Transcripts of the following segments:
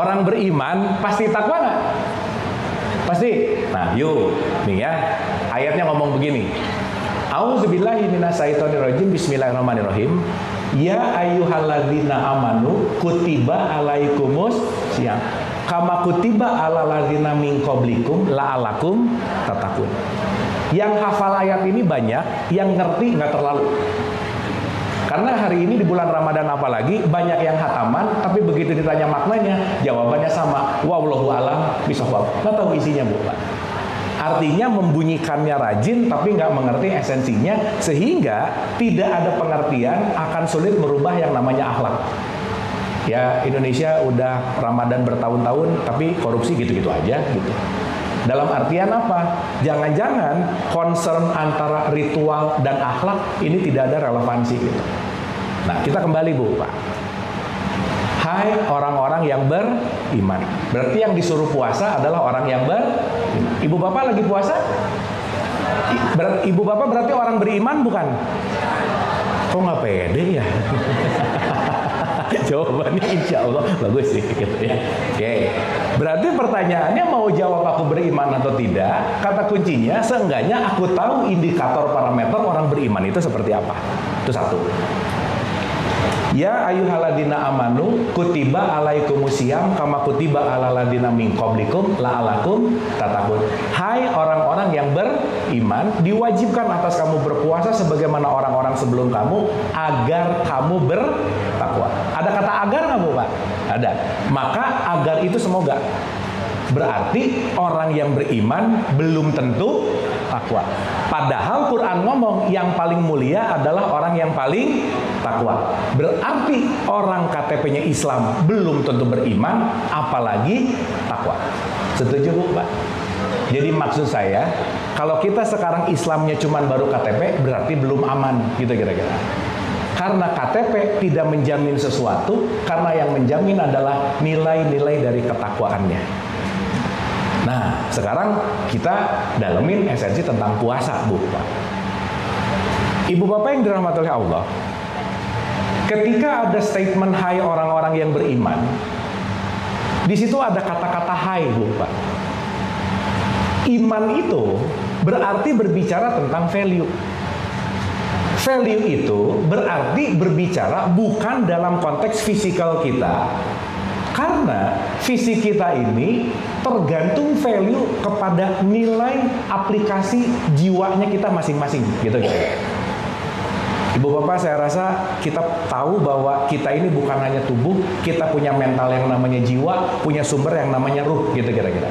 Orang beriman pasti takwa nggak? Pasti. Nah, yuk, nih ya, ayatnya ngomong begini. A'udzubillahi minasyaitonirrajim. Bismillahirrahmanirrahim. Ya ayyuhalladzina amanu kutiba alaikumus syiyam kama kutiba alal ladzina min qablikum la'alakum tattaqun. Yang hafal ayat ini banyak, yang ngerti nggak terlalu. Karena hari ini di bulan Ramadan apalagi banyak yang hataman, tapi begitu ditanya maknanya, jawabannya sama. Wallahu a'lam bishawab. Nggak tahu isinya, Bu, Pak. Artinya membunyikannya rajin, tapi nggak mengerti esensinya, sehingga tidak ada pengertian, akan sulit merubah yang namanya akhlak. Ya, Indonesia udah Ramadan bertahun-tahun, tapi korupsi gitu-gitu aja, gitu. Dalam artian apa? Jangan-jangan concern antara ritual dan akhlak ini tidak ada relevansi gitu. Nah, kita kembali, Bu, Pak. Hai orang-orang yang beriman. Berarti yang disuruh puasa adalah orang yang beriman. Ibu bapak lagi puasa? Ibu bapak berarti orang beriman bukan? Kok nggak pede ya? Jawabannya insya Allah bagus sih gitu ya. Oke. Berarti pertanyaannya mau jawab aku beriman atau tidak? Kata kuncinya seenggaknya aku tahu indikator parameter orang beriman itu seperti apa. Itu satu. Ya ayyuhalladzina amanu kutiba alaikumusiyam kama kutiba alal ladzina min qablikum la'alakum tattaqun. Hai orang-orang yang beriman, diwajibkan atas kamu berpuasa sebagaimana orang-orang sebelum kamu agar kamu bertakwa. Ada kata agar nggak, Bu, Pak? Ada. Maka agar itu semoga. Berarti orang yang beriman belum tentu takwa. Padahal Quran ngomong yang paling mulia adalah orang yang paling takwa. Berarti orang KTP-nya Islam belum tentu beriman, apalagi takwa. Setuju, Bu, Pak? Jadi maksud saya, kalau kita sekarang Islamnya cuma baru KTP, berarti belum aman, gitu kira-kira. Karena KTP tidak menjamin sesuatu, karena yang menjamin adalah nilai-nilai dari ketakwaannya. Nah, sekarang kita dalemin esensi tentang puasa, Bu, Pak. Ibu bapak yang dirahmati oleh Allah, ketika ada statement hai orang-orang yang beriman, di situ ada kata-kata hai, Bu, Pak. Iman itu berarti berbicara tentang value. Value itu berarti berbicara bukan dalam konteks fisikal kita, karena fisik kita ini tergantung value kepada nilai aplikasi jiwanya kita masing-masing, gitu ya. Ibu bapak, saya rasa kita tahu bahwa kita ini bukan hanya tubuh, kita punya mental yang namanya jiwa, punya sumber yang namanya ruh, gitu kira-kira.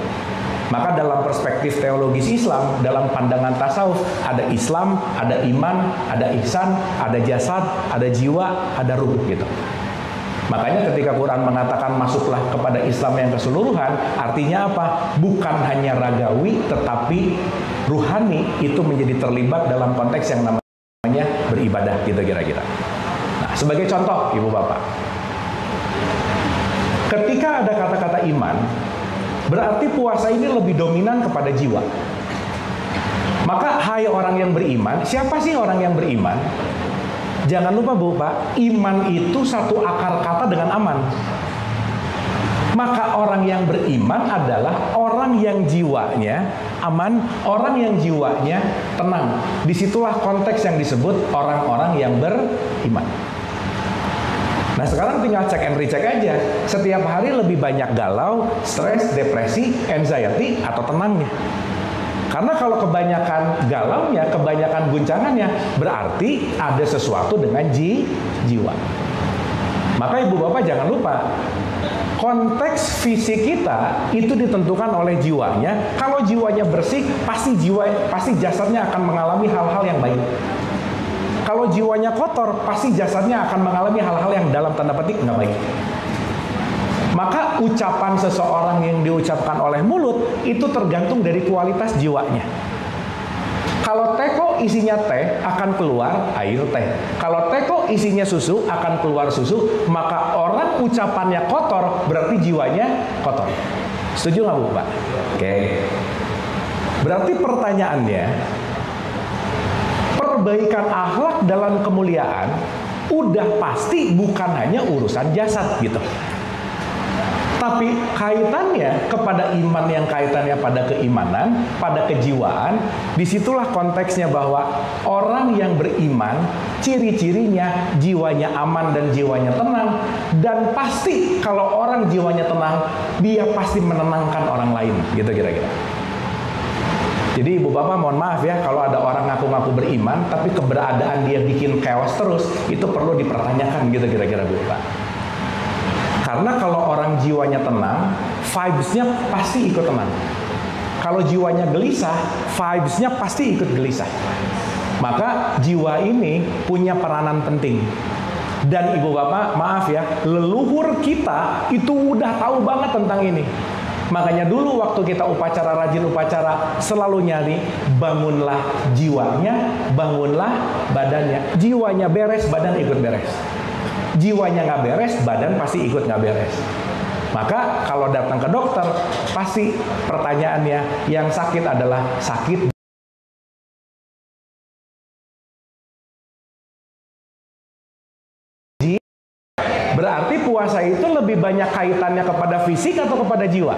Maka dalam perspektif teologis Islam, dalam pandangan tasawuf, ada Islam, ada iman, ada ihsan, ada jasad, ada jiwa, ada ruh, gitu. Makanya ketika Quran mengatakan masuklah kepada Islam yang keseluruhan, artinya apa? Bukan hanya ragawi, tetapi ruhani itu menjadi terlibat dalam konteks yang namanya beribadah, gitu kira-kira. Nah, sebagai contoh, Ibu Bapak, ketika ada kata-kata iman, berarti puasa ini lebih dominan kepada jiwa. Maka hai orang yang beriman, siapa sih orang yang beriman? Jangan lupa, Bu, Pak, iman itu satu akar kata dengan aman. Maka orang yang beriman adalah orang yang jiwanya aman, orang yang jiwanya tenang. Disitulah konteks yang disebut orang-orang yang beriman. Nah, sekarang tinggal cek and recheck aja. Setiap hari lebih banyak galau, stres, depresi, anxiety, atau tenangnya. Karena kalau kebanyakan galaunya, kebanyakan guncangannya, berarti ada sesuatu dengan jiwa. Maka ibu bapak jangan lupa, konteks fisik kita itu ditentukan oleh jiwanya. Kalau jiwanya bersih, pasti jasadnya akan mengalami hal-hal yang baik. Kalau jiwanya kotor, pasti jasadnya akan mengalami hal-hal yang dalam tanda petik nggak baik. Maka ucapan seseorang yang diucapkan oleh mulut itu tergantung dari kualitas jiwanya. Kalau teko isinya teh, akan keluar air teh. Kalau teko isinya susu, akan keluar susu. Maka orang ucapannya kotor, berarti jiwanya kotor. Setuju nggak, Bu, Pak? Oke. Berarti pertanyaannya, perbaikan akhlak dalam kemuliaan udah pasti bukan hanya urusan jasad, gitu. Tapi kaitannya kepada iman yang kaitannya pada keimanan, pada kejiwaan, disitulah konteksnya bahwa orang yang beriman, ciri-cirinya jiwanya aman dan jiwanya tenang. Dan pasti kalau orang jiwanya tenang, dia pasti menenangkan orang lain, gitu kira-kira. Jadi ibu bapak mohon maaf ya, kalau ada orang ngaku-ngaku beriman, tapi keberadaan dia bikin chaos terus, itu perlu dipertanyakan gitu kira-kira bu bapak. Karena kalau orang jiwanya tenang, vibes-nya pasti ikut tenang. Kalau jiwanya gelisah, vibes-nya pasti ikut gelisah. Maka jiwa ini punya peranan penting. Dan ibu bapak, maaf ya, leluhur kita itu udah tahu banget tentang ini. Makanya dulu waktu kita upacara, rajin upacara, selalu nyari bangunlah jiwanya, bangunlah badannya. Jiwanya beres, badan ikut beres. Jiwanya nggak beres, badan pasti ikut nggak beres. Maka kalau datang ke dokter, pasti pertanyaannya yang sakit adalah sakit. Berarti puasa itu lebih banyak kaitannya kepada fisik atau kepada jiwa?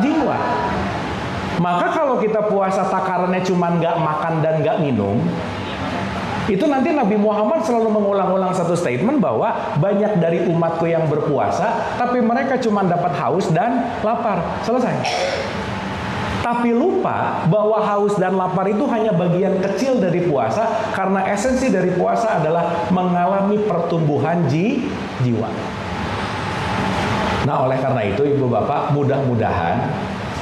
Jiwa. Maka kalau kita puasa takarannya cuma nggak makan dan nggak minum, itu nanti Nabi Muhammad selalu mengulang-ulang satu statement bahwa banyak dari umatku yang berpuasa, tapi mereka cuma dapat haus dan lapar. Selesai. Tapi lupa bahwa haus dan lapar itu hanya bagian kecil dari puasa, karena esensi dari puasa adalah mengalami pertumbuhan jiwa. Nah, oleh karena itu ibu bapak, mudah-mudahan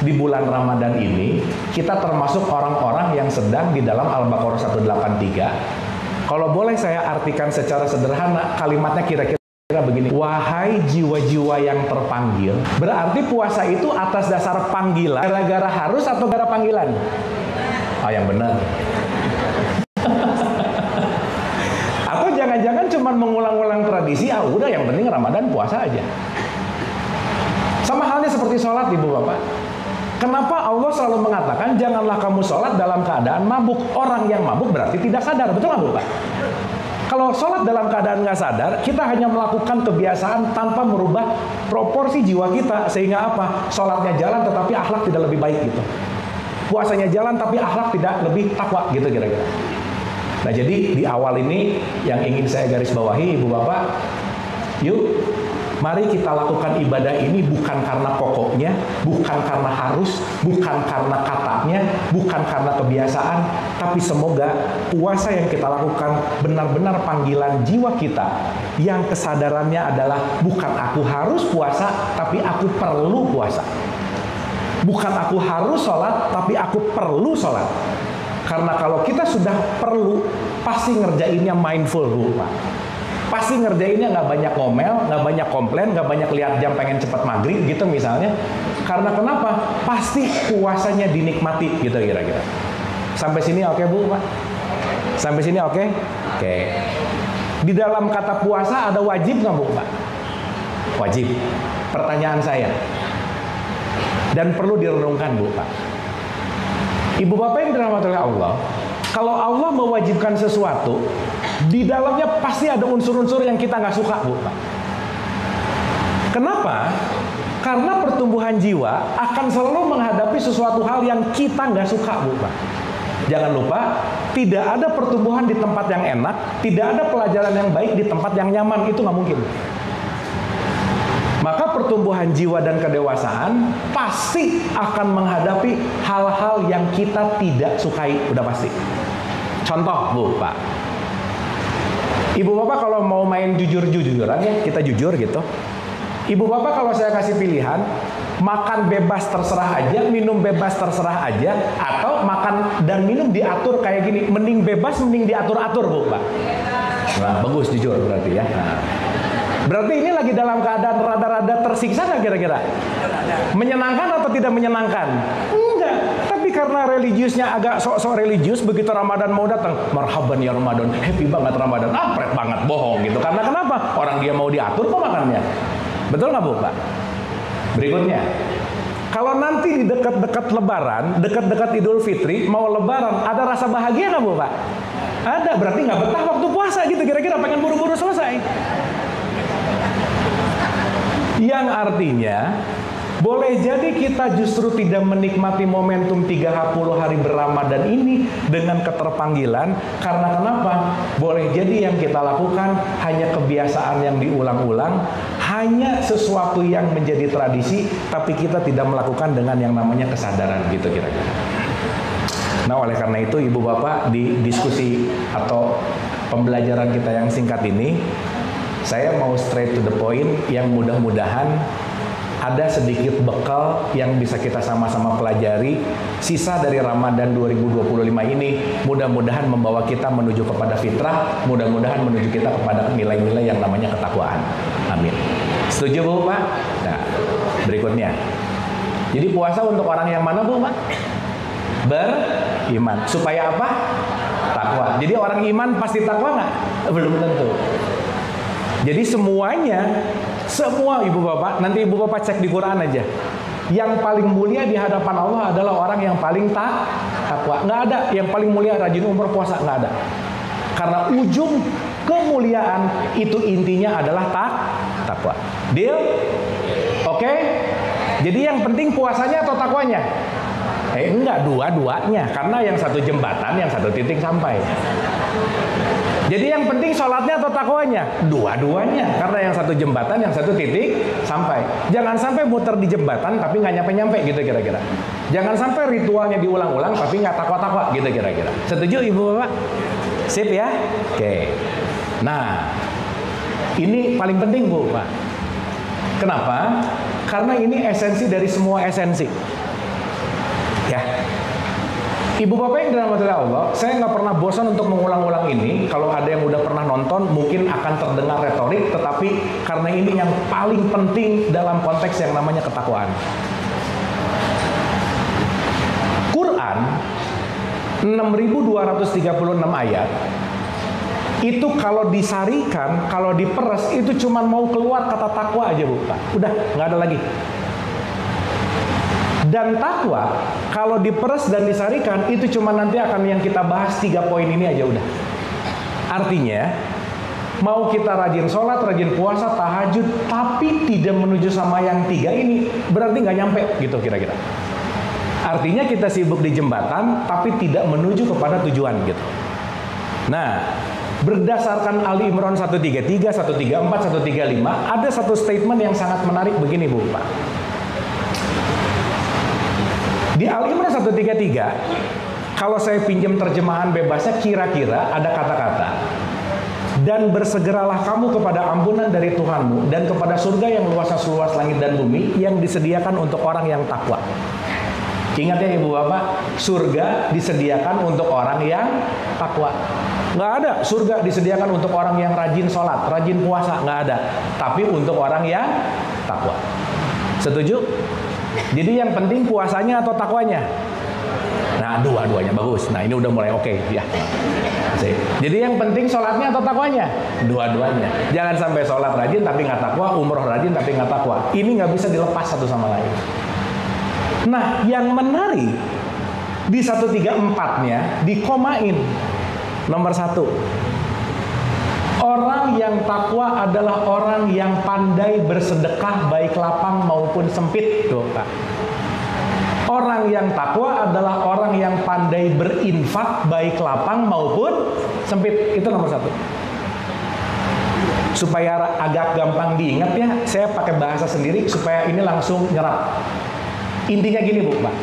di bulan Ramadan ini kita termasuk orang-orang yang sedang di dalam Al-Baqarah 183. Kalau boleh saya artikan secara sederhana, kalimatnya kira-kira begini. Wahai jiwa-jiwa yang terpanggil, berarti puasa itu atas dasar panggilan, gara-gara harus atau gara panggilan? Oh, yang benar. Atau jangan-jangan cuma mengulang-ulang tradisi, udah yang penting Ramadan puasa aja. Sama halnya seperti sholat ibu bapak. Kenapa Allah selalu mengatakan janganlah kamu sholat dalam keadaan mabuk? Orang yang mabuk berarti tidak sadar, betul nggak Bu Pak? Kalau sholat dalam keadaan nggak sadar, kita hanya melakukan kebiasaan tanpa merubah proporsi jiwa kita, sehingga apa? Sholatnya jalan tetapi akhlak tidak lebih baik gitu. Puasanya jalan tapi akhlak tidak lebih takwa gitu kira-kira. Nah jadi di awal ini yang ingin saya garis bawahi ibu bapak, yuk mari kita lakukan ibadah ini bukan karena pokoknya, bukan karena harus, bukan karena katanya, bukan karena kebiasaan, tapi semoga puasa yang kita lakukan benar-benar panggilan jiwa kita yang kesadarannya adalah bukan aku harus puasa, tapi aku perlu puasa. Bukan aku harus sholat, tapi aku perlu sholat. Karena kalau kita sudah perlu, pasti ngerjainnya mindful, Bu, Pak. Pasti ngerjainnya nggak banyak ngomel, nggak banyak komplain, nggak banyak lihat jam pengen cepat maghrib gitu misalnya. Karena kenapa? Pasti puasanya dinikmati gitu kira-kira. Sampai sini oke Bu, Pak? Sampai sini oke? Oke. Di dalam kata puasa ada wajib nggak Bu, Pak? Wajib. Pertanyaan saya. Dan perlu direnungkan Bu, Pak. Ibu bapak yang dirahmati oleh Allah, kalau Allah mewajibkan sesuatu, di dalamnya pasti ada unsur-unsur yang kita nggak suka, Bu. Kenapa? Karena pertumbuhan jiwa akan selalu menghadapi sesuatu hal yang kita nggak suka, Bu. Jangan lupa, tidak ada pertumbuhan di tempat yang enak, tidak ada pelajaran yang baik di tempat yang nyaman, itu nggak mungkin. Maka pertumbuhan jiwa dan kedewasaan pasti akan menghadapi hal-hal yang kita tidak sukai, udah pasti. Contoh, Bu, Pak. Ibu bapak kalau mau main jujur-jujuran ya, kita jujur gitu. Ibu bapak kalau saya kasih pilihan, makan bebas terserah aja, minum bebas terserah aja, atau makan dan minum diatur kayak gini, mending bebas, mending diatur-atur, Bu, Pak. Nah, bagus jujur berarti ya. Nah. Berarti ini lagi dalam keadaan rada-rada tersiksa nggak kira-kira? Menyenangkan atau tidak menyenangkan? Enggak. Tapi karena religiusnya agak sok-sok religius, begitu Ramadan mau datang, marhaban ya Ramadan, happy banget Ramadan, pret banget, bohong gitu. Karena kenapa? Orang dia mau diatur kok makannya. Betul nggak Bu, Pak? Berikutnya, kalau nanti di dekat-dekat Lebaran, dekat-dekat Idul Fitri, mau Lebaran, ada rasa bahagia nggak Bu, Pak? Ada, berarti nggak betah waktu puasa gitu, kira-kira pengen buru-buru selesai. Yang artinya boleh jadi kita justru tidak menikmati momentum 30 hari berRamadan ini dengan keterpanggilan. Karena kenapa? Boleh jadi yang kita lakukan hanya kebiasaan yang diulang-ulang, hanya sesuatu yang menjadi tradisi, tapi kita tidak melakukan dengan yang namanya kesadaran, gitu kira-kira. Nah, oleh karena itu Ibu Bapak, di diskusi atau pembelajaran kita yang singkat ini, saya mau straight to the point yang mudah-mudahan ada sedikit bekal yang bisa kita sama-sama pelajari. Sisa dari Ramadan 2025 ini mudah-mudahan membawa kita menuju kepada fitrah, mudah-mudahan menuju kita kepada nilai-nilai yang namanya ketakwaan. Amin. Setuju Bu, Pak? Nah, berikutnya. Jadi puasa untuk orang yang mana Bu, Pak? Beriman. Supaya apa? Takwa. Jadi orang iman pasti takwa nggak? Belum tentu. Jadi semuanya, semua Ibu Bapak, nanti Ibu Bapak cek di Quran aja. Yang paling mulia di hadapan Allah adalah orang yang paling takwa. Nggak ada yang paling mulia rajin umroh puasa, nggak ada. Karena ujung kemuliaan itu intinya adalah takwa. Deal? Oke? Jadi yang penting puasanya atau takwanya? Enggak, dua-duanya. Karena yang satu jembatan, yang satu titik sampai. Jadi yang penting sholatnya atau takwanya? Dua-duanya. Karena yang satu jembatan, yang satu titik sampai. Jangan sampai muter di jembatan tapi nggak nyampe-nyampe gitu kira-kira. Jangan sampai ritualnya diulang-ulang tapi nggak takwa-takwa gitu kira-kira. Setuju Ibu Bapak? Sip ya? Oke. Nah, ini paling penting Bu Pak. Kenapa? Karena ini esensi dari semua esensi. Ya. Ibu Bapak yang dirahmati Allah, saya nggak pernah bosan untuk mengulang-ulang ini. Kalau ada yang udah pernah nonton, mungkin akan terdengar retorik, tetapi karena ini yang paling penting dalam konteks yang namanya ketakwaan. Quran 6.236 ayat itu kalau disarikan, kalau diperes itu cuma mau keluar kata takwa aja Bu Pak. Udah nggak ada lagi. Dan takwa kalau diperes dan disarikan itu cuma nanti akan yang kita bahas 3 poin ini aja udah. Artinya mau kita rajin sholat, rajin puasa, tahajud, tapi tidak menuju sama yang 3 ini, berarti nggak nyampe gitu kira-kira. Artinya kita sibuk di jembatan tapi tidak menuju kepada tujuan gitu. Nah, berdasarkan Ali Imran 133, 134, 135 ada satu statement yang sangat menarik begini Bu Pak. Di Al-Imran 133, kalau saya pinjam terjemahan bebasnya, kira-kira ada kata-kata, dan bersegeralah kamu kepada ampunan dari Tuhanmu dan kepada surga yang luasnya seluas langit dan bumi yang disediakan untuk orang yang takwa. Ingat ya Ibu Bapak, surga disediakan untuk orang yang takwa. Nggak ada surga disediakan untuk orang yang rajin sholat, rajin puasa, nggak ada. Tapi untuk orang yang takwa. Setuju? Jadi yang penting puasanya atau takwanya? Nah, dua-duanya bagus. Nah, ini udah mulai oke ya. Jadi yang penting sholatnya atau takwanya? Dua-duanya. Jangan sampai sholat rajin tapi nggak takwa, umroh rajin tapi nggak takwa. Ini nggak bisa dilepas satu sama lain. Nah, yang menarik di 134-nya dikomain nomor 1. Orang yang takwa adalah orang yang pandai bersedekah baik lapang maupun sempit. Tuh, Pak. Orang yang takwa adalah orang yang pandai berinfak baik lapang maupun sempit. Itu nomor 1. Supaya agak gampang diingat ya, saya pakai bahasa sendiri supaya ini langsung nyerap. Intinya gini Bu Pak.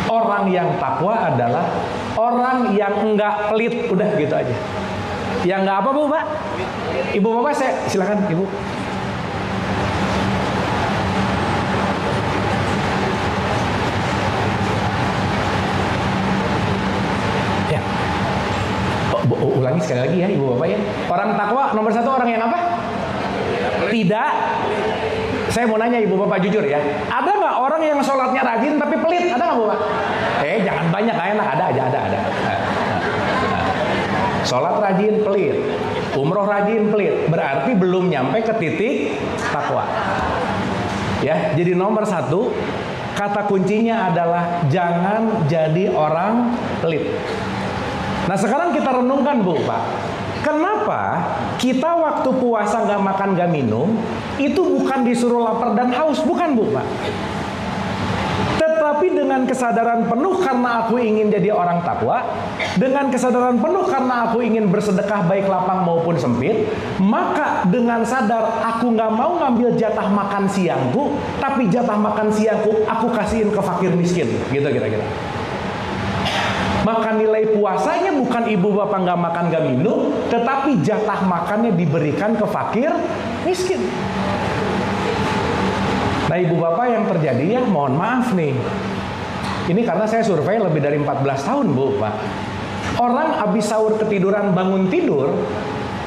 Orang yang takwa adalah orang yang enggak pelit. Udah gitu aja. Yang nggak apa Bu Pak? Ibu Bapak saya silakan Ibu. Ya. Ulangi sekali lagi ya Ibu Bapak ya. Orang takwa nomor 1 orang yang apa? Tidak. Saya mau nanya Ibu Bapak jujur ya. Ada nggak orang yang sholatnya rajin tapi pelit? Ada nggak Bu Pak? Jangan banyak, nggak enak. Ada. Sholat rajin pelit, umroh rajin pelit, berarti belum nyampe ke titik takwa. Ya, jadi nomor 1 kata kuncinya adalah jangan jadi orang pelit. Nah sekarang kita renungkan Bu Pak, kenapa kita waktu puasa nggak makan nggak minum, itu bukan disuruh lapar dan haus, bukan Bu Pak. Tetapi dengan kesadaran penuh karena aku ingin jadi orang takwa, dengan kesadaran penuh karena aku ingin bersedekah baik lapang maupun sempit, maka dengan sadar aku nggak mau ngambil jatah makan siangku, tapi jatah makan siangku aku kasihin ke fakir miskin, gitu kira-kira. Maka nilai puasanya bukan ibu bapak nggak makan nggak minum, tetapi jatah makannya diberikan ke fakir miskin. Nah ibu bapak yang terjadi ya mohon maaf nih. Ini karena saya survei lebih dari 14 tahun Bu Pak. Orang habis sahur ketiduran bangun tidur,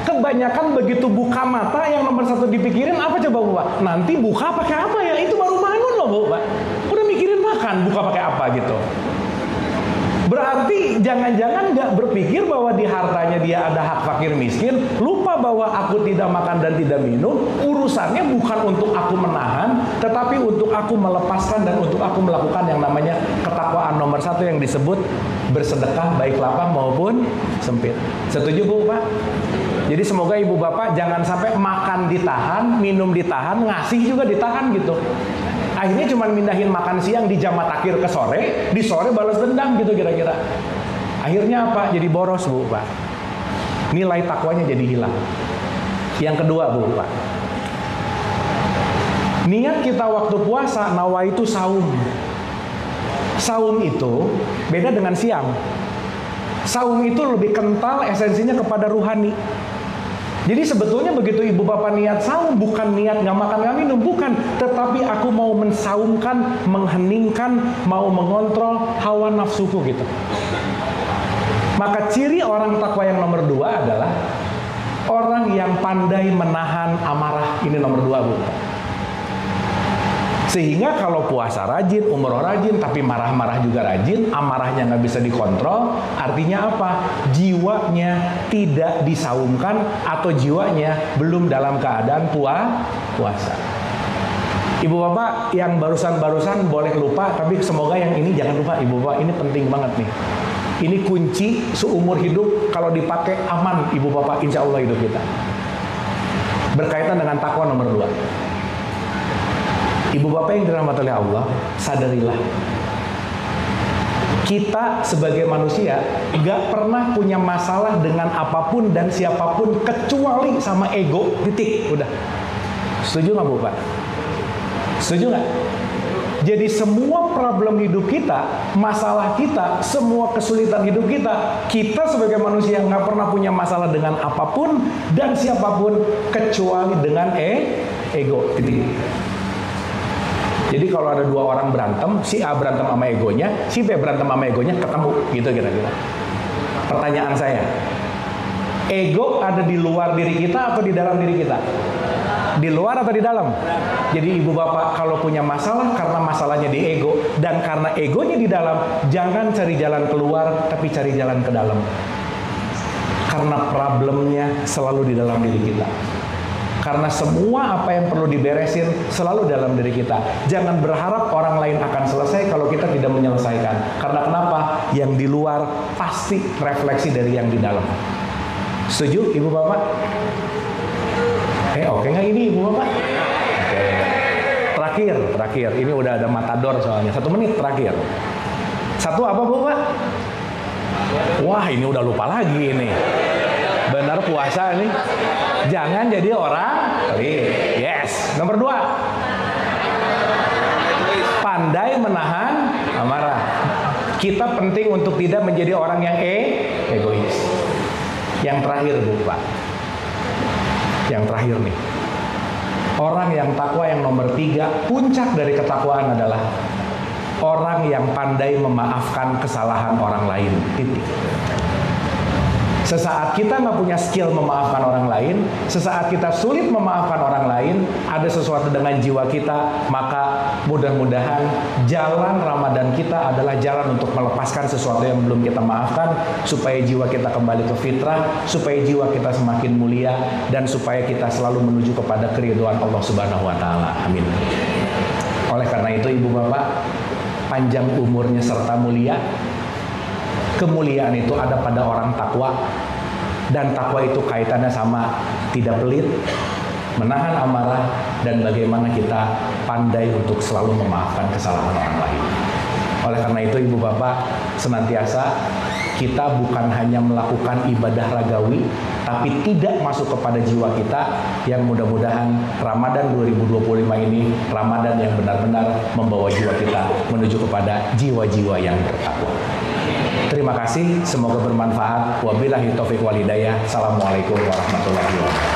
kebanyakan begitu buka mata yang nomor satu dipikirin apa coba Bu Pak? Nanti buka pakai apa ya? Itu baru bangun loh Bu Pak. Udah mikirin makan, buka pakai apa gitu. Berarti jangan-jangan nggak berpikir bahwa di hartanya dia ada hak fakir miskin, lupa bahwa aku tidak makan dan tidak minum, urusannya bukan untuk aku menahan, tetapi untuk aku melepaskan dan untuk aku melakukan yang namanya ketakwaan nomor satu yang disebut bersedekah baik lapang maupun sempit. Setuju Bu Pak? Jadi semoga ibu bapak jangan sampai makan ditahan, minum ditahan, ngasih juga ditahan gitu. Akhirnya cuma mindahin makan siang di jam akhir ke sore, di sore balas dendam gitu kira-kira. Akhirnya apa? Jadi boros Bu Pak. Nilai takwanya jadi hilang. Yang kedua Bu Pak, niat kita waktu puasa, nawaitu saum. Saum itu beda dengan siang. Saum itu lebih kental esensinya kepada ruhani. Jadi sebetulnya begitu ibu bapak niat saum, bukan niat nggak makan nggak minum, bukan. Tetapi aku mau mensaumkan, mengheningkan, mau mengontrol hawa nafsuku gitu. Maka ciri orang takwa yang nomor dua adalah orang yang pandai menahan amarah. Ini nomor dua Bu. Sehingga kalau puasa rajin, umroh rajin, tapi marah-marah juga rajin, amarahnya nggak bisa dikontrol, artinya apa? Jiwanya tidak disaumkan atau jiwanya belum dalam keadaan puasa. Ibu bapak yang barusan boleh lupa, tapi semoga yang ini jangan lupa ibu bapak, ini penting banget nih. Ini kunci seumur hidup, kalau dipakai aman ibu bapak, insya Allah hidup kita. Berkaitan dengan takwa nomor 2. Ibu bapak yang dirahmati oleh Allah, sadarilah kita sebagai manusia gak pernah punya masalah dengan apapun dan siapapun kecuali sama ego, titik, udah. Setuju gak Bu Pak? Setuju gak? Jadi semua problem hidup kita, masalah kita, semua kesulitan hidup kita, kita sebagai manusia gak pernah punya masalah dengan apapun dan siapapun kecuali dengan ego, titik. Jadi kalau ada dua orang berantem, si A berantem sama egonya, si B berantem sama egonya, ketemu, gitu kira-kira. Pertanyaan saya, ego ada di luar diri kita atau di dalam diri kita? Di luar atau di dalam? Jadi ibu bapak kalau punya masalah karena masalahnya di ego, dan karena egonya di dalam, jangan cari jalan keluar, tapi cari jalan ke dalam. Karena problemnya selalu di dalam diri kita. Karena semua apa yang perlu diberesin selalu dalam diri kita. Jangan berharap orang lain akan selesai kalau kita tidak menyelesaikan. Karena kenapa? Yang di luar pasti refleksi dari yang di dalam. Setuju ibu bapak? Oke nggak ini ibu bapak? Oke. Terakhir. Ini udah ada matador soalnya. 1 menit terakhir. 1 apa bu pak? Wah ini udah lupa lagi ini. Benar puasa nih. Jangan jadi orang pelit. Yes. Nomor 2. Pandai menahan amarah. Kita penting untuk tidak menjadi orang yang egois. Yang terakhir Bu Pak. Yang terakhir nih. Orang yang takwa yang nomor 3, puncak dari ketakwaan adalah orang yang pandai memaafkan kesalahan orang lain. Titik. Sesaat kita nggak punya skill memaafkan orang lain, sesaat kita sulit memaafkan orang lain, ada sesuatu dengan jiwa kita, maka mudah-mudahan jalan Ramadan kita adalah jalan untuk melepaskan sesuatu yang belum kita maafkan, supaya jiwa kita kembali ke fitrah, supaya jiwa kita semakin mulia, dan supaya kita selalu menuju kepada keridhaan Allah Subhanahu wa Ta'ala. Amin. Oleh karena itu, ibu bapak, panjang umurnya serta mulia. Kemuliaan itu ada pada orang takwa, dan takwa itu kaitannya sama tidak pelit, menahan amarah, dan bagaimana kita pandai untuk selalu memaafkan kesalahan orang lain. Oleh karena itu, Ibu Bapak, senantiasa kita bukan hanya melakukan ibadah ragawi, tapi tidak masuk kepada jiwa kita, yang mudah-mudahan Ramadan 2025 ini Ramadan yang benar-benar membawa jiwa kita menuju kepada jiwa-jiwa yang bertakwa. Terima kasih, semoga bermanfaat. Wabillahi taufiq wal hidayah. Assalamualaikum warahmatullahi wabarakatuh.